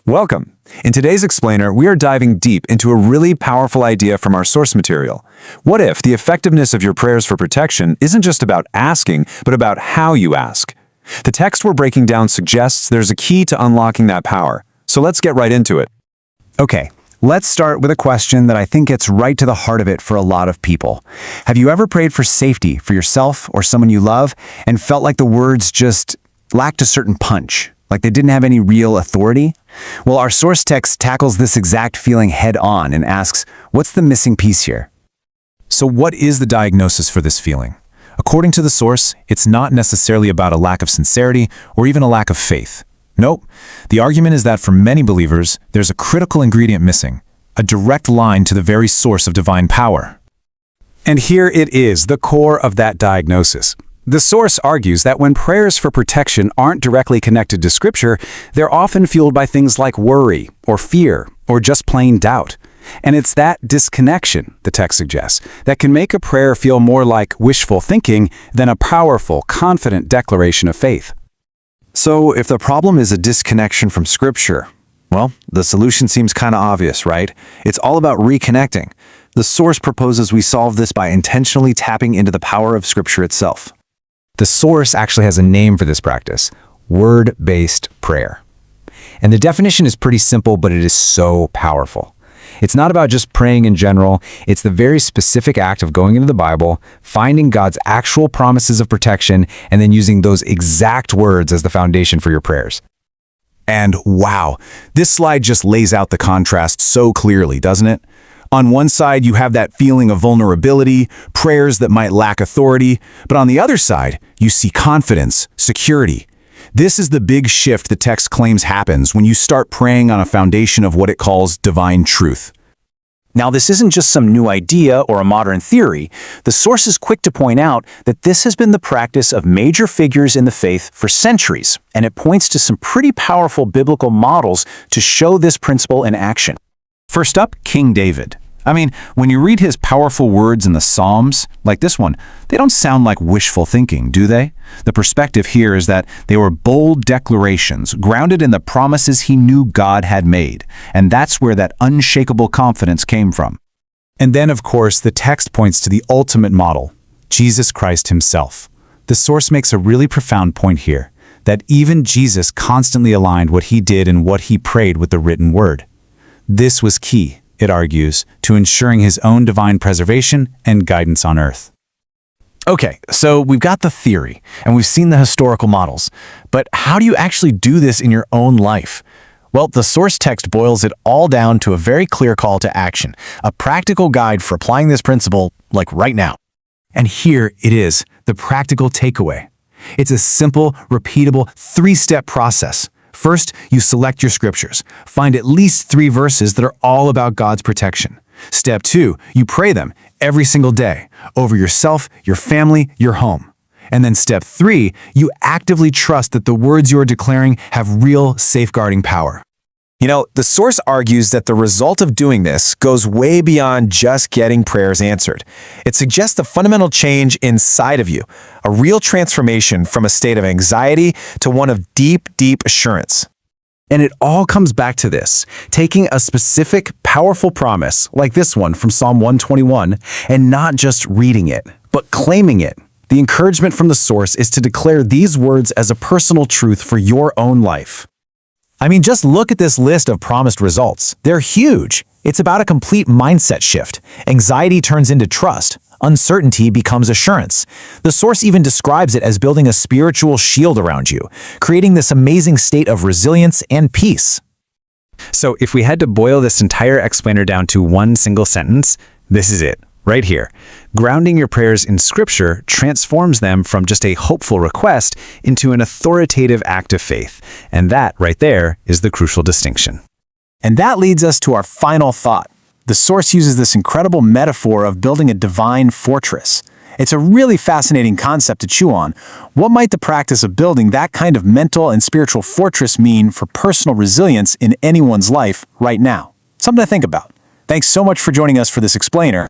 Welcome! In today's explainer, we are diving deep into a really powerful idea from our source material. What if the effectiveness of your prayers for protection isn't just about asking, but about how you ask? The text we're breaking down suggests there's a key to unlocking that power, so let's get right into it. Okay, let's start with a question that I think gets right to the heart of it for a lot of people. Have you ever prayed for safety for yourself or someone you love and felt like the words just lacked a certain punch? Like they didn't have any real authority? Well, our source text tackles this exact feeling head on and asks, what's the missing piece here? So what is the diagnosis for this feeling? According to the source, it's not necessarily about a lack of sincerity or even a lack of faith. Nope. The argument is that for many believers, there's a critical ingredient missing, a direct line to the very source of divine power. And here it is, the core of that diagnosis. The source argues that when prayers for protection aren't directly connected to Scripture, they're often fueled by things like worry or fear or just plain doubt. And it's that disconnection, the text suggests, that can make a prayer feel more like wishful thinking than a powerful, confident declaration of faith. So if the problem is a disconnection from Scripture, well, the solution seems kind of obvious, right? It's all about reconnecting. The source proposes we solve this by intentionally tapping into the power of Scripture itself. The source actually has a name for this practice, word-based prayer. And the definition is pretty simple, but it is so powerful. It's not about just praying in general, it's the very specific act of going into the Bible, finding God's actual promises of protection, and then using those exact words as the foundation for your prayers. And wow, this slide just lays out the contrast so clearly, doesn't it? On one side, you have that feeling of vulnerability, prayers that might lack authority, but on the other side, you see confidence, security. This is the big shift the text claims happens when you start praying on a foundation of what it calls divine truth. Now, this isn't just some new idea or a modern theory. The source is quick to point out that this has been the practice of major figures in the faith for centuries, and it points to some pretty powerful biblical models to show this principle in action. First up, King David. I mean, when you read his powerful words in the Psalms, like this one, they don't sound like wishful thinking, do they? The perspective here is that they were bold declarations, grounded in the promises he knew God had made, and that's where that unshakable confidence came from. And then, of course, the text points to the ultimate model, Jesus Christ himself. The source makes a really profound point here, that even Jesus constantly aligned what he did and what he prayed with the written word. This was key, it argues, to ensuring his own divine preservation and guidance on earth. Okay, so we've got the theory, and we've seen the historical models, but how do you actually do this in your own life? Well, the source text boils it all down to a very clear call to action, a practical guide for applying this principle, like right now. And here it is, the practical takeaway. It's a simple, repeatable, three-step process. First, you select your scriptures. Find at least 3 verses that are all about God's protection. Step 2, you pray them every single day over yourself, your family, your home. And then step 3, you actively trust that the words you are declaring have real safeguarding power. You know, the source argues that the result of doing this goes way beyond just getting prayers answered. It suggests a fundamental change inside of you, a real transformation from a state of anxiety to one of deep, deep assurance. And it all comes back to this, taking a specific, powerful promise, like this one from Psalm 121, and not just reading it, but claiming it. The encouragement from the source is to declare these words as a personal truth for your own life. I mean, just look at this list of promised results. They're huge. It's about a complete mindset shift. Anxiety turns into trust. Uncertainty becomes assurance. The source even describes it as building a spiritual shield around you, creating this amazing state of resilience and peace. So if we had to boil this entire explainer down to one single sentence, this is it, right here. Grounding your prayers in Scripture transforms them from just a hopeful request into an authoritative act of faith. And that, right there, is the crucial distinction. And that leads us to our final thought. The source uses this incredible metaphor of building a divine fortress. It's a really fascinating concept to chew on. What might the practice of building that kind of mental and spiritual fortress mean for personal resilience in anyone's life right now? Something to think about. Thanks so much for joining us for this explainer.